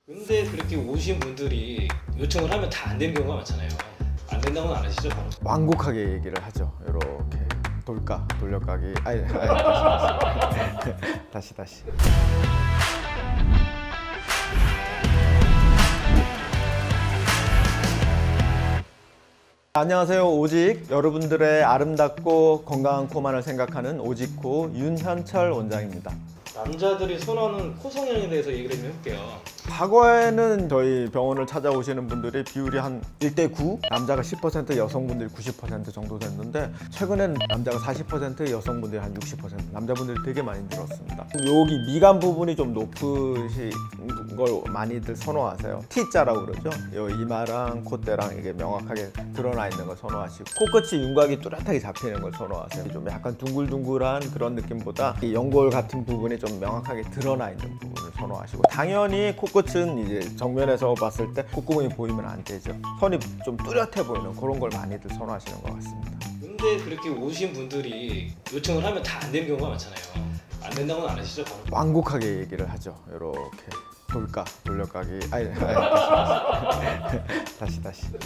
근데 그렇게 오신 분들이 요청을 하면 다 안 되는 경우가 많잖아요. 안 된다고는 안 하시죠? 바로? 완곡하게 얘기를 하죠. 이렇게 돌까 돌려가기. 아니, 다시. 안녕하세요. 오직 여러분들의 아름답고 건강한 코만을 생각하는 오직코 윤현철 원장입니다. 남자들이 선호하는 코 성형에 대해서 얘기를 좀 해볼게요. 과거에는 저희 병원을 찾아오시는 분들의 비율이 한 1:9, 남자가 10%, 여성분들이 90% 정도 됐는데, 최근에는 남자가 40%, 여성분들이 한 60%, 남자분들이 되게 많이 늘었습니다. 여기 미간 부분이 좀 높으신 걸 많이들 선호하세요. T자라고 그러죠. 이 이마랑 콧대랑 이게 명확하게 드러나 있는 걸 선호하시고, 코끝이 윤곽이 뚜렷하게 잡히는 걸 선호하세요. 좀 약간 둥글둥글한 그런 느낌보다 이 연골 같은 부분이 좀 명확하게 드러나 있는 부분을 선호하시고, 당연히 코끝은 이제 정면에서 봤을 때 콧구멍이 보이면 안 되죠. 선이 좀 뚜렷해 보이는 그런 걸 많이들 선호하시는 것 같습니다. 근데 그렇게 오신 분들이 요청을 하면 다 안 되는 경우가 많잖아요. 안 된다고는 안 하시죠? 바로? 완곡하게 얘기를 하죠. 이렇게 돌까 돌려가기. 아니. 다시.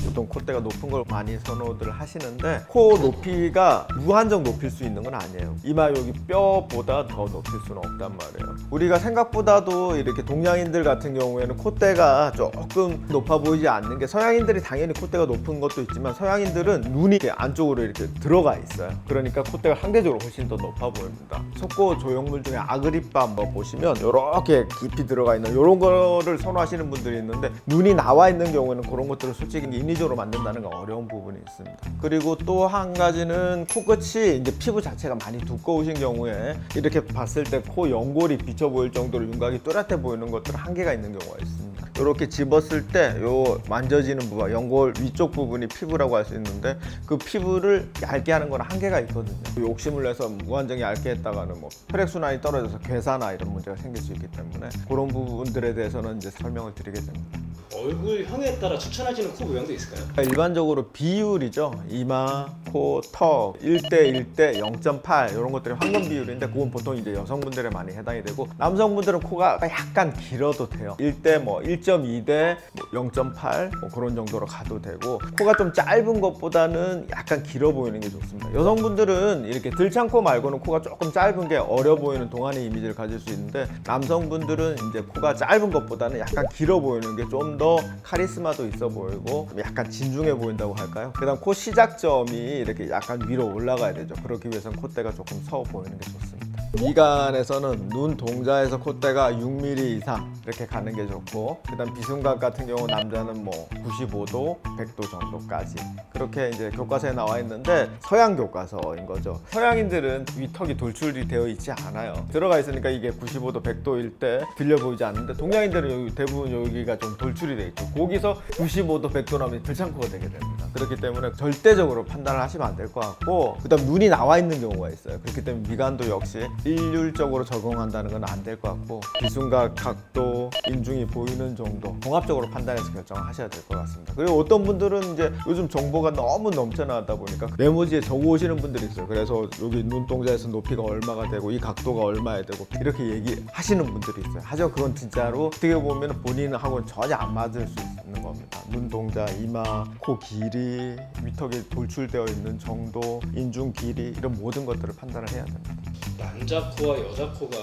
보통 콧대가 높은 걸 많이 선호들 하시는데, 코 높이가 무한정 높일 수 있는 건 아니에요. 이마 여기 뼈보다 더 높일 수는 없단 말이에요. 우리가 생각보다도 이렇게 동양인들 같은 경우에는 콧대가 조금 높아 보이지 않는 게, 서양인들이 당연히 콧대가 높은 것도 있지만 서양인들은 눈이 이렇게 안쪽으로 이렇게 들어가 있어요. 그러니까 콧대가 상대적으로 훨씬 더 높아 보입니다. 속고 조형물 중에 아그리파 한번 보시면 이렇게 깊이 들어가 있는 이런 거를 선호하시는 분들이 있는데, 눈이 나와 있는 경우에는 그런 것들을 솔직히 인위적으로 만든다는 건 어려운 부분이 있습니다. 그리고 또 한 가지는 코끝이 이제 피부 자체가 많이 두꺼우신 경우에 이렇게 봤을 때 코 연골이 비쳐 보일 정도로 윤곽이 뚜렷해 보이는 것들은 한계가 있는 경우가 있습니다. 이렇게 집었을 때 요 만져지는 부분, 연골 위쪽 부분이 피부라고 할 수 있는데, 그 피부를 얇게 하는 건 한계가 있거든요. 욕심을 내서 무한정 얇게 했다가는 뭐 혈액순환이 떨어져서 괴사나 이런 문제가 생길 수 있기 때문에, 그런 부분들에 대해서는 이제 설명을 드리게 됩니다. 얼굴형에 따라 추천하시는 코 모양도 있을까요? 일반적으로 비율이죠. 이마, 코, 턱 1:1:0.8 이런 것들이 황금 비율인데, 그건 보통 이제 여성분들에 많이 해당이 되고, 남성분들은 코가 약간 길어도 돼요. 1:1.2:0.8 뭐 그런 정도로 가도 되고, 코가 좀 짧은 것보다는 약간 길어 보이는 게 좋습니다. 여성분들은 이렇게 들창코 말고는 코가 조금 짧은 게 어려 보이는 동안의 이미지를 가질 수 있는데, 남성분들은 이제 코가 짧은 것보다는 약간 길어 보이는 게 좀 더 카리스마도 있어 보이고 약간 진중해 보인다고 할까요? 그 다음 코 시작점이 이렇게 약간 위로 올라가야 되죠. 그러기 위해서는 콧대가 조금 서 보이는 게 좋습니다. 미간에서는 눈 동자에서 콧대가 6mm 이상 이렇게 가는 게 좋고, 그 다음 비순각 같은 경우 남자는 뭐 95도, 100도 정도까지 그렇게 이제 교과서에 나와 있는데, 서양 교과서인 거죠. 서양인들은 위턱이 돌출이 되어 있지 않아요. 들어가 있으니까 이게 95도, 100도일 때 들려 보이지 않는데, 동양인들은 여기 대부분 여기가 좀 돌출이 되어 있죠. 거기서 95도, 100도 나면 들창코가 되게 됩니다. 그렇기 때문에 절대적으로 판단을 하시면 안 될 것 같고, 그 다음 눈이 나와 있는 경우가 있어요. 그렇기 때문에 미간도 역시 일률적으로 적용한다는 건 안 될 것 같고, 비순각, 각도, 인중이 보이는 정도 종합적으로 판단해서 결정을 하셔야 될 것 같습니다. 그리고 어떤 분들은 이제 요즘 정보가 너무 넘쳐나다 보니까 메모지에 적어 오시는 분들이 있어요. 그래서 여기 눈동자에서 높이가 얼마가 되고 이 각도가 얼마야 되고 이렇게 얘기하시는 분들이 있어요. 하지만 그건 진짜로 어떻게 보면 본인하고는 전혀 안 맞을 수 있는 겁니다. 눈동자, 이마, 코 길이, 위턱이 돌출되어 있는 정도, 인중 길이, 이런 모든 것들을 판단을 해야 됩니다. 남자 코와 여자 코가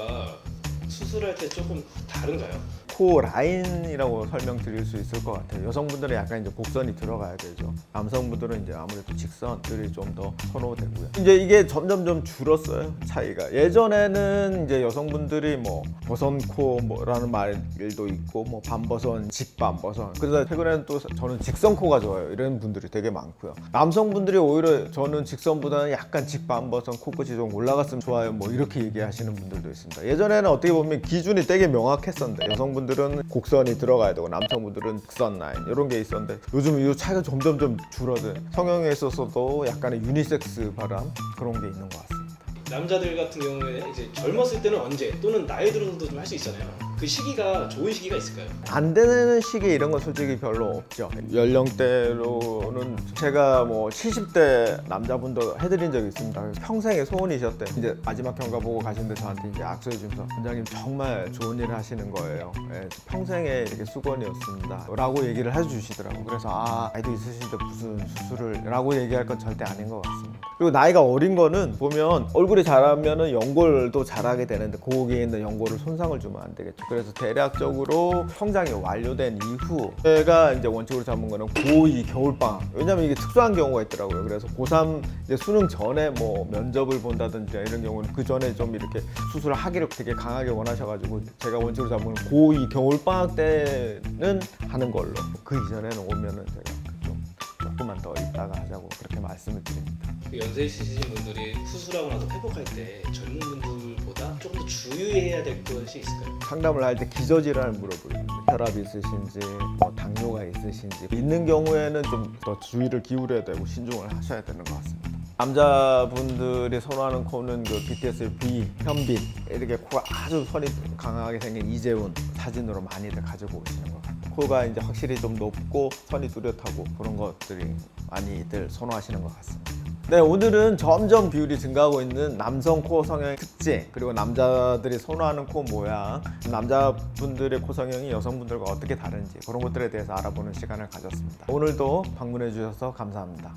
수술할 때 조금 다른가요? 코 라인이라고 설명드릴 수 있을 것 같아요. 여성분들은 약간 이제 곡선이 들어가야 되죠. 남성분들은 이제 아무래도 직선들이 좀 더 선호되고요. 이제 이게 점점 좀 줄었어요, 차이가. 예전에는 이제 여성분들이 뭐 버선코 뭐라는 말도 있고, 뭐 반버선, 직반버선. 그래서 최근에는 또 저는 직선코가 좋아요 이런 분들이 되게 많고요. 남성분들이 오히려 저는 직선보다는 약간 직반버선, 코끝이 좀 올라갔으면 좋아요 뭐 이렇게 얘기하시는 분들도 있습니다. 예전에는 어떻게 보면 기준이 되게 명확했었는데, 여성분들은 곡선이 들어가야 되고 남성분들은 직선 라인 이런 게 있었는데, 요즘 이 차이가 점점 좀 줄어든, 성형에 있어서도 약간의 유니섹스 바람 그런 게 있는 것 같습니다. 남자들 같은 경우에 이제 젊었을 때는 언제 또는 나이 들어서도 좀 할 수 있잖아요. 그 시기가 좋은 시기가 있을까요? 안 되는 시기 이런 건 솔직히 별로 없죠. 연령대로는 제가 뭐 70대 남자분도 해드린 적이 있습니다. 평생의 소원이셨대. 이제 마지막 경과 보고 가시는데 저한테 이제 악수해 주면서 원장님 정말 좋은 일을 하시는 거예요. 예, 평생의 이렇게 수건이었습니다. 라고 얘기를 해주시더라고. 그래서 아이도 있으신데 무슨 수술을 라고 얘기할 건 절대 아닌 것 같습니다. 그리고 나이가 어린 거는 보면 얼굴이 자라면은 연골도 자라게 되는데 거기에 있는 연골을 손상을 주면 안 되겠죠. 그래서 대략적으로 성장이 완료된 이후 제가 이제 원칙으로 잡은 거는 고2 겨울방학. 왜냐면 이게 특수한 경우가 있더라고요. 그래서 고3 이제 수능 전에 뭐 면접을 본다든지 이런 경우는 그 전에 좀 이렇게 수술을 하기를 되게 강하게 원하셔가지고 제가 원칙으로 잡은 거는 고2 겨울방학 때는 하는 걸로. 그 이전에는 오면은 제가 좀 조금만 더 있다가 하자고 그렇게 말씀을 드립니다. 그 연세 있으신 분들이 수술하고 나서 회복할 때 젊은 분들보다 조금 더 주의해야 될 것이 있을까요? 상담을 할 때 기저질환을 물어보거든요. 혈압이 있으신지, 뭐 당뇨가 있으신지 있는 경우에는 좀 더 주의를 기울여야 되고 신중을 하셔야 되는 것 같습니다. 남자분들이 선호하는 코는 그 BTS V, 현빈 이렇게 코가 아주 선이 강하게 생긴 이재훈 사진으로 많이들 가지고 오시는 것 같아요. 코가 이제 확실히 좀 높고 선이 뚜렷하고 그런 것들이 많이들 선호하시는 것 같습니다. 네, 오늘은 점점 비율이 증가하고 있는 남성 코 성형의 특징, 그리고 남자들이 선호하는 코 모양, 남자분들의 코 성형이 여성분들과 어떻게 다른지 그런 것들에 대해서 알아보는 시간을 가졌습니다. 오늘도 방문해 주셔서 감사합니다.